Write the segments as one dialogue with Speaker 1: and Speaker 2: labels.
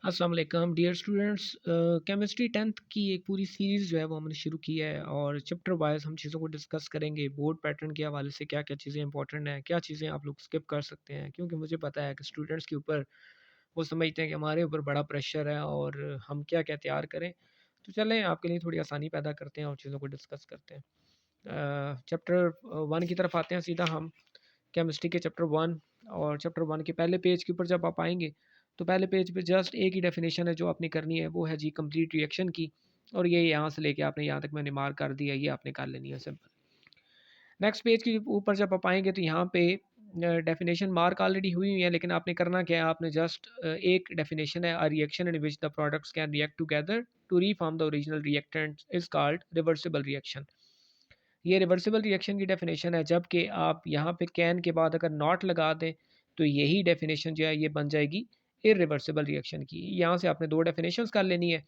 Speaker 1: अस्सलाम वालेकुम dear students. Chemistry 10th की एक पूरी सीरीज़ जो है वो हमने शुरू की है और चैप्टर वाइज हम चीज़ों को डिस्कस करेंगे। बोर्ड पैटर्न के हवाले से क्या क्या चीज़ें इंपॉर्टेंट हैं, क्या चीज़ें आप लोग स्किप कर सकते हैं, क्योंकि मुझे पता है कि स्टूडेंट्स के ऊपर वो समझते हैं कि हमारे ऊपर बड़ा प्रेशर है और हम क्या क्या तैयार करें। तो चलें आपके लिए थोड़ी आसानी पैदा करते हैं और चीज़ों को डिस्कस करते हैं। चैप्टर 1 की तरफ आते हैं सीधा हम। केमिस्ट्री के चैप्टर 1 और चैप्टर 1 के पहले पेज के ऊपर जब आप आएँगे, तो पहले पेज पे जस्ट एक ही डेफ़िनेशन है जो आपने करनी है, वो है जी कंप्लीट रिएक्शन की। और ये यहाँ से लेके आपने यहाँ तक मैंने मार्क कर दिया, ये आपने कर लेनी है सिंपल। नेक्स्ट पेज के ऊपर जब आप आएँगे तो यहाँ पे डेफ़िनेशन मार्क ऑलरेडी हुई हुई है, लेकिन आपने करना क्या है, आपने जस्ट एक डेफ़िनेशन है, a reaction in which the products can react together to reform the original reactant is called reversible reaction. ये रिवर्सिबल रिएक्शन की डेफिनेशन है, जबकि आप यहाँ पे कैन के बाद अगर नॉट लगा दें तो यही डेफिनेशन जो है ये बन जाएगी इरिवर्सिबल रिएक्शन की। यहाँ से आपने दो डेफिनेशंस कर लेनी है।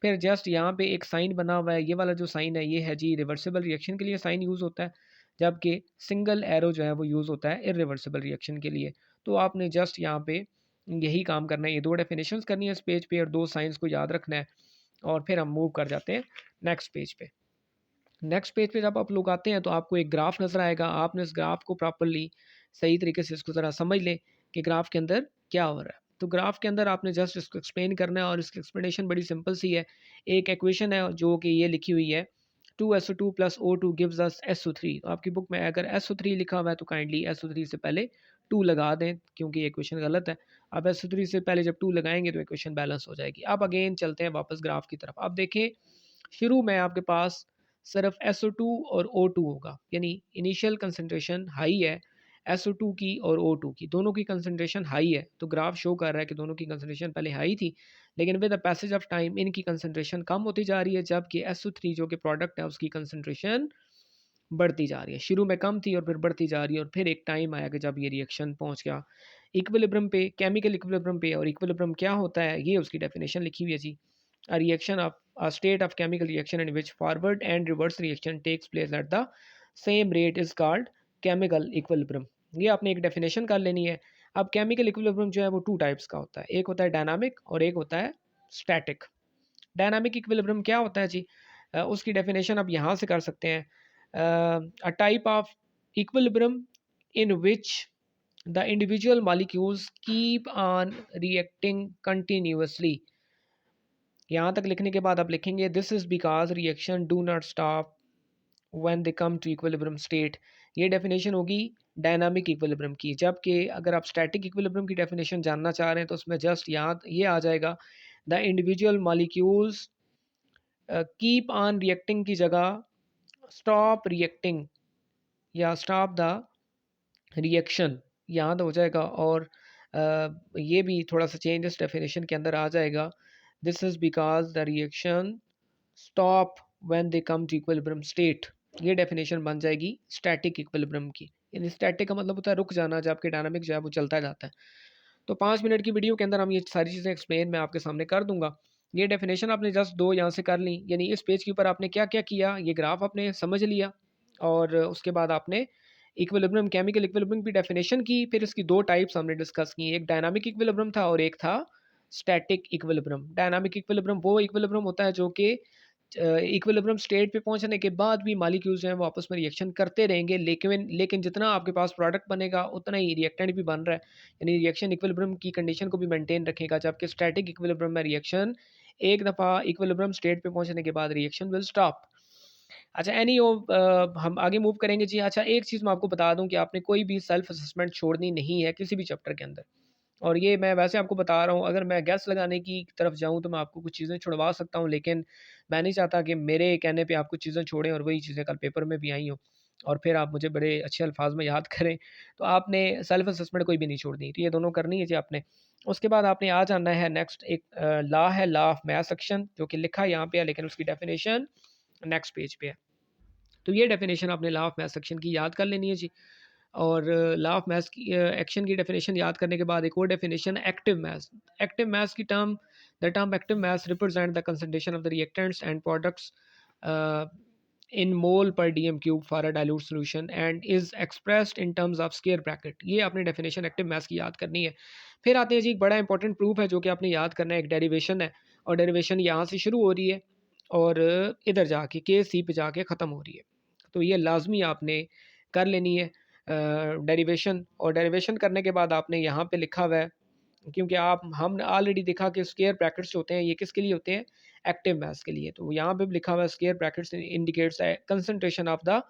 Speaker 1: फिर जस्ट यहाँ पे एक साइन बना हुआ है, ये वाला जो साइन है ये है जी रिवर्सिबल रिएक्शन के लिए साइन यूज़ होता है, जबकि सिंगल एरो जो है वो यूज़ होता है इरिवर्सिबल रिएक्शन के लिए। तो आपने जस्ट यहाँ पे यही काम करना है, ये दो डेफिनेशंस करनी है इस पेज पे और दो साइंस को याद रखना है। और फिर हम मूव कर जाते हैं नेक्स्ट पेज पे। नेक्स्ट पेज पे जब आप लोग आते हैं तो आपको एक ग्राफ नज़र आएगा। आपने इस ग्राफ को प्रॉपर्ली सही तरीके से इसको ज़रा समझ लें कि ग्राफ के अंदर क्या हो रहा है। तो ग्राफ के अंदर आपने जस्ट इसको एक्सप्लेन करना है और इसकी एक्सप्लेनेशन बड़ी सिंपल सी है। एक इक्वेशन है जो कि ये लिखी हुई है, 2SO2 plus O2 gives us SO3। तो आपकी बुक में अगर SO3 लिखा हुआ है तो काइंडली SO3 से पहले 2 लगा दें, क्योंकि ये इक्वेशन गलत है। अब SO3 से पहले जब 2 लगाएंगे तो इक्वेशन बैलेंस हो जाएगी। अब अगेन चलते हैं वापस ग्राफ की तरफ। अब देखें, शुरू में आपके पास सिर्फ SO2 और O2 होगा, यानी इनिशियल कंसंट्रेशन हाई है SO2 की और O2 की, दोनों की कंसंट्रेशन हाई है। तो ग्राफ शो कर रहा है कि दोनों की कंसंट्रेशन पहले हाई थी, लेकिन with the passage of time इनकी कंसंट्रेशन कम होती जा रही है, जबकि SO3 जो कि प्रोडक्ट है उसकी कंसंट्रेशन बढ़ती जा रही है। शुरू में कम थी और फिर बढ़ती जा रही है, और फिर एक टाइम आया कि जब ये रिएक्शन पहुंच गया इक्विलिब्रियम पे, केमिकल इक्विलिब्रियम पे। और इक्विलिब्रियम क्या होता है ये उसकी डेफिनेशन लिखी हुई है जी। A reaction of a state of chemical reaction in which forward and reverse reaction takes place at the same rate is called chemical equilibrium। ये आपने एक डेफिनेशन कर लेनी है। अब केमिकल इक्विलिब्रियम जो है वो टू टाइप्स का होता है, एक होता है डायनामिक और एक होता है स्टैटिक। डायनामिक इक्विलिब्रियम क्या होता है जी? उसकी डेफिनेशन आप यहाँ से कर सकते हैं, a type of equilibrium in which the individual molecules keep on reacting continuously. यहाँ तक लिखने के बाद आप लिखेंगे this is because reaction do not stop when they come to equilibrium state. ये डेफिनेशन होगी डायनामिक इक्विलिब्रियम की। जबकि अगर आप स्टैटिक इक्विलिब्रियम की डेफिनेशन जानना चाह रहे हैं तो उसमें जस्ट यहाँ ये आ जाएगा, the individual molecules keep on reacting की जगह स्टॉप रिएक्टिंग या स्टॉप द रिएक्शन यहाँ तो हो जाएगा। और ये भी थोड़ा सा चेंज इस डेफिनेशन के अंदर आ जाएगा, this is because the reaction stop when they come to equilibrium state. ये डेफिनेशन बन जाएगी स्टैटिक इक्विलिब्रियम की। यानी स्टैटिक का मतलब होता है रुक जाना, जबकि डायनामिक जो है वो चलता जाता है। तो 5 मिनट की वीडियो के अंदर हम ये सारी चीज़ें एक्सप्लेन मैं आपके सामने कर दूंगा। ये डेफिनेशन आपने जस्ट दो यहाँ से कर ली, यानी इस पेज के ऊपर आपने क्या क्या किया, ये ग्राफ आपने समझ लिया और उसके बाद आपने इक्विलिब्रियम, केमिकल इक्विलिब्रियम की डेफिनेशन की। फिर इसकी दो टाइप्स हमने डिस्कस की, एक डायनामिक इक्विलिब्रियम था और एक था स्टैटिक इक्विलिब्रियम। डायनामिक इक्विलिब्रियम वो इक्विलिब्रियम होता है जो कि इक्विलिब्रियम स्टेट पे पहुंचने के बाद भी मॉलिक्यूल्स जो हैं वो आपस में रिएक्शन करते रहेंगे, लेकिन लेकिन जितना आपके पास प्रोडक्ट बनेगा उतना ही रिएक्टेंट भी बन रहा है, यानी रिएक्शन इक्विलिब्रियम की कंडीशन को भी मेंटेन रखेगा। जबकि स्टैटिक इक्विलिब्रियम में रिएक्शन एक दफ़ा इक्विलिब्रियम स्टेट पे पहुंचने के बाद रिएक्शन विल स्टॉप। अच्छा एनी ओ हम आगे मूव करेंगे जी। अच्छा एक चीज़ मैं आपको बता दूं कि आपने कोई भी सेल्फ असेसमेंट छोड़नी नहीं है किसी भी चैप्टर के अंदर। और ये मैं वैसे आपको बता रहा हूँ, अगर मैं गैस लगाने की तरफ जाऊँ तो मैं आपको कुछ चीज़ें छुड़वा सकता हूँ, लेकिन मैं नहीं चाहता कि मेरे कहने पे आप कुछ चीज़ें छोड़ें और वही चीज़ें कल पेपर में भी आई हों और फिर आप मुझे बड़े अच्छे अल्फाज में याद करें। तो आपने सेल्फ असेसमेंट कोई भी नहीं छोड़नी, तो ये दोनों करनी है जी आपने। उसके बाद आपने आ जाना है नेक्स्ट, एक लॉ है, लॉ ऑफ मैथ सेक्शन, जो कि लिखा यहाँ पे है लेकिन उसकी डेफिनेशन नेक्स्ट पेज पे है। तो ये डेफिनेशन आपने लॉ ऑफ मैथ सेक्शन की याद कर लेनी है जी। और लॉ ऑफ मैथ्स की एक्शन की डेफिनेशन याद करने के बाद एक और definition active mass. Active mass की term, the term active mass represent the concentration of the reactants and products in mole per dm cube for a dilute solution and is expressed in terms of square bracket. ये आपने definition active mass की याद करनी है। फिर आते हैं जी, एक बड़ा इंपॉर्टेंट प्रूफ है जो कि आपने याद करना है, एक डेरिवेशन है, और डेरिवेशन यहाँ से शुरू हो रही है और इधर जाके के सी पे जाके ख़त्म हो रही है। तो ये लाजमी आपने कर लेनी है डेरिवेशन, और डेरिवेशन करने के बाद आपने यहाँ पे लिखा हुआ है, क्योंकि आप हमने ऑलरेडी देखा कि स्क्वायर ब्रैकेट्स होते हैं, ये किसके लिए होते हैं, एक्टिव मास के लिए। तो यहाँ पे भी लिखा हुआ है square brackets indicates concentration of the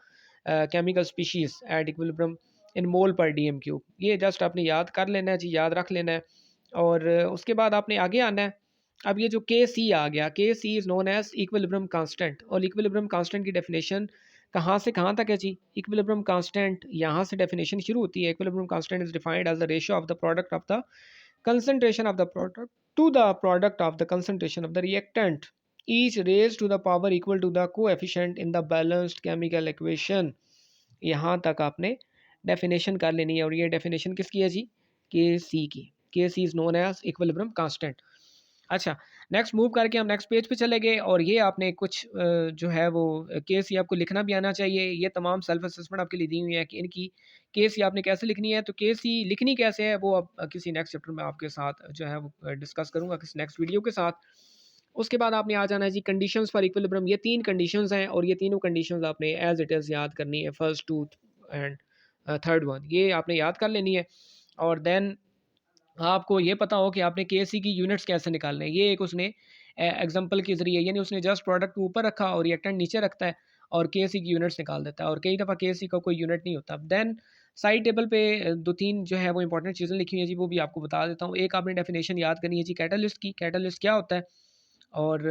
Speaker 1: chemical species at equilibrium in mole per dm cube. ये जस्ट आपने याद कर लेना है जी, याद रख लेना है। और उसके बाद आपने आगे आना है। अब ये जो के सी आ गया, K C is known as equilibrium constant, और इक्विलिब्रियम कांस्टेंट की डेफिनेशन कहाँ से कहाँ तक है जी? इक्विलिब्रियम कांस्टेंट यहाँ से डेफिनेशन शुरू होती है। Equilibrium constant is defined as the ratio of the product of the concentration of the product to the product of the concentration of the reactant, each raised to the power equal to the coefficient in the balanced chemical equation। यहाँ तक आपने definition कर लेनी है, और ये definition किसकी है जी? के सी की। K C is known as equilibrium constant. अच्छा, नेक्स्ट मूव करके हम नेक्स्ट पेज पे चले गए, और ये आपने कुछ जो है वो केस ये आपको लिखना भी आना चाहिए। ये तमाम सेल्फ असेसमेंट आपके लिए दी हुई है कि इनकी केस ये आपने कैसे लिखनी है। तो केस ही लिखनी कैसे है वो अब किसी नेक्स्ट चैप्टर में आपके साथ जो है वो डिस्कस करूँगा किसी नेक्स्ट वीडियो के साथ। उसके बाद आपने आ जाना है जी कंडीशंस फॉर इक्विलिब्रियम। ये 3 कंडीशंस हैं, और ये तीनों कंडीशंस आपने एज़ इट इज़ याद करनी है, first, two and third one, ये आपने याद कर लेनी है। और देन आपको ये पता हो कि आपने केसी की यूनिट्स कैसे निकालने हैं। ये एक उसने एग्जांपल के ज़रिए, यानी उसने जस्ट प्रोडक्ट को ऊपर रखा और रिएक्टेंट नीचे रखता है और केसी की यूनिट्स निकाल देता है, और कई दफ़ा केसी का कोई यूनिट नहीं होता। देन साइड टेबल पे 2-3 जो है वो इंपॉर्टेंट चीज़ें लिखी हुई हैं जी, वो भी आपको बता देता हूँ। एक आपने डेफिनेशन याद करनी है जी कैटलिस्ट की, कैटलिस्ट क्या होता है, और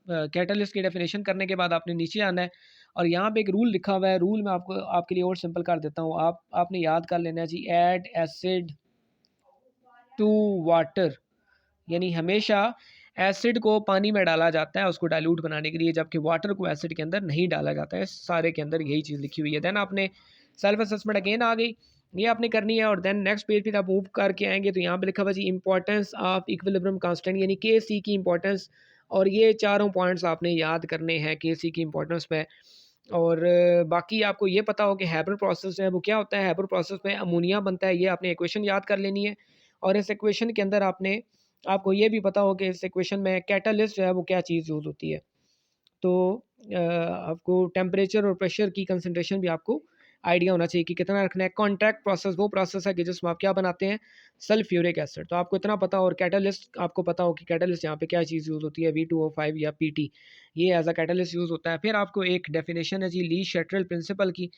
Speaker 1: कैटलिस्ट की डेफिनेशन करने के बाद आपने नीचे आना है, और यहाँ पे एक रूल लिखा हुआ है। रूल मैं आपको आपके लिए और सिंपल कर देता हूँ। आपने याद कर लेना है जी, ऐड एसिड टू वाटर, यानी हमेशा एसिड को पानी में डाला जाता है उसको डाइल्यूट बनाने के लिए, जबकि वाटर को एसिड के अंदर नहीं डाला जाता है। सारे के अंदर यही चीज़ लिखी हुई है। देन आपने सेल्फ असेसमेंट अगेन आ गई, ये आपने करनी है। और देन नेक्स्ट पेज पे आप मूव करके आएंगे तो यहाँ पे लिखा हुआ जी इंपॉर्टेंस ऑफ इक्विलिब्रियम कांस्टेंट, यानी के सी की इंपॉर्टेंस। और ये चारों पॉइंट्स आपने याद करने हैं के सी की इंपॉर्टेंस पे। और बाकी आपको ये पता हो कि हैबर प्रोसेस है वो क्या होता है। हैबर प्रोसेस में अमोनिया बनता है, ये आपने इक्वेशन याद कर लेनी है। और इस इक्वेशन के अंदर आपको ये भी पता हो कि इस इक्वेशन में कैटलिस्ट जो है वो क्या चीज़ यूज़ होती है। तो आपको टेम्परेचर और प्रेशर की कंसंट्रेशन भी आपको आइडिया होना चाहिए कि कितना रखना है। कॉन्टैक्ट प्रोसेस वो प्रोसेस है कि जिसमें आप क्या बनाते हैं, सल्फ्यूरिक एसिड। तो आपको इतना पता हो, और कैटलिस्ट आपको पता हो कि कैटलिस्ट यहाँ पे क्या चीज़ यूज़ होती है, V2O5 या PT, ये एज अ कैटलिस्ट यूज़ होता है। फिर आपको एक डेफिनेशन है जी ली शटरल प्रिंसिपल की,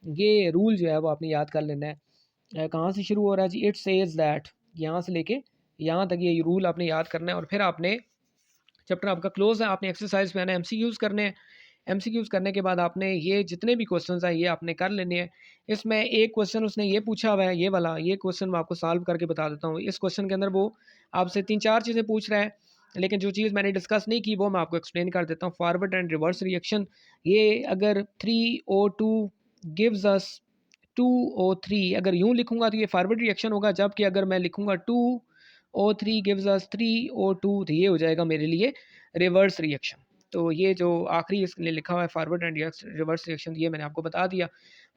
Speaker 1: ये रूल जो है वो आपने याद कर लेना है। कहाँ से शुरू हो रहा है जी, इट सेज दैट, यहाँ से लेके यहाँ तक ये रूल आपने याद करना है। और फिर आपने चैप्टर आपका क्लोज है, आपने एक्सरसाइज में आना है, एमसीक्यूज़ करने हैं। एमसीक्यूज़ करने के बाद आपने ये जितने भी क्वेश्चंस हैं ये आपने कर लेने हैं। इसमें एक क्वेश्चन उसने ये पूछा हुआ है, ये वाला, ये क्वेश्चन मैं आपको सॉल्व करके बता देता हूँ। इस क्वेश्चन के अंदर वो आपसे 3-4 चीज़ें पूछ रहा है, लेकिन जो चीज़ मैंने डिस्कस नहीं की वो मैं आपको एक्सप्लेन कर देता हूँ। फॉरवर्ड एंड रिवर्स रिएक्शन, ये अगर 3O2 गिव्स अस 2O3, अगर यूँ लिखूँगा तो ये फॉरवर्ड रिएक्शन होगा, जबकि अगर मैं लिखूँगा 2O3 गिव्स अस 3O2 तो ये हो जाएगा मेरे लिए रिवर्स रिएक्शन। तो ये जो आखिरी इसने लिखा हुआ है फॉरवर्ड एंड रिवर्स रिएक्शन, ये मैंने आपको बता दिया।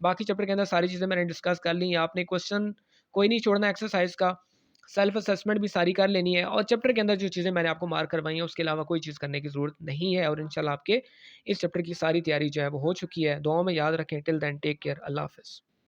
Speaker 1: बाकी चैप्टर के अंदर सारी चीज़ें मैंने डिस्कस कर ली। आपने क्वेश्चन कोई नहीं छोड़ना एक्सरसाइज का, सेल्फ असेसमेंट भी सारी कर लेनी है, और चैप्टर के अंदर जो चीज़ें मैंने आपको मार्क करवाई हैं उसके अलावा कोई चीज़ करने की ज़रूरत नहीं है। और इंशाल्लाह आपके इस चैप्टर की सारी तैयारी जो है वो हो चुकी है। दुआओं में याद रखें। टिल देन टेक केयर, अल्लाह हाफ़िज़।